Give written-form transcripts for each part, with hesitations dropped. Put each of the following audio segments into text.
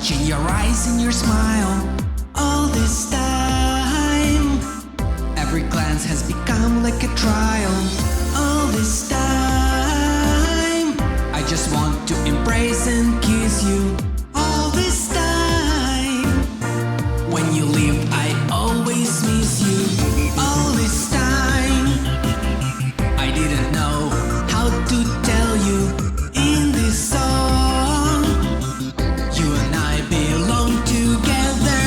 watching your eyes and your smile. All this time, every glance has become like a trial. All this time, I just want to embrace and kiss you. All this time, when you leave, I always miss you. All this time, I didn't know how to tell you in this song. You and I belong together.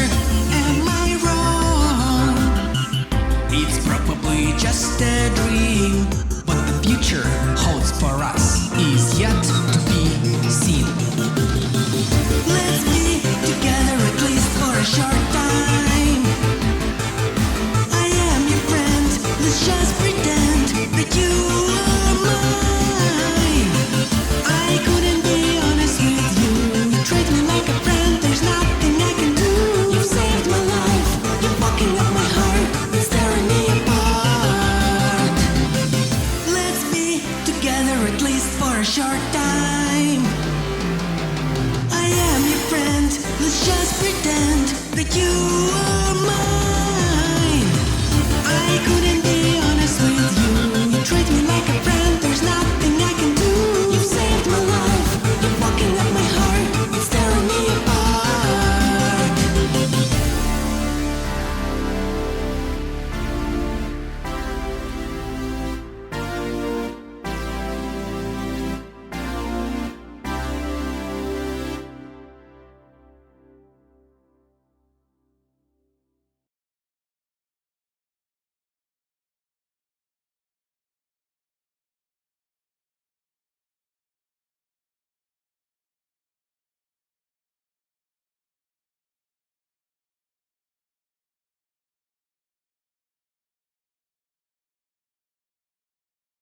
Am I wrong? It's probably just a dream, but the future holds for us is yet to be seen. Let's be together at least for a short time. I am your friend. Let's just pretend that you are mine. I couldn't be honest with you. You treat me like a friend. There's nothing I can do. You've saved my life. You're walking up my heart. It's tearing me apart. Let's be together at least for a short time. I am your friend. Let's just pretend that you are mine.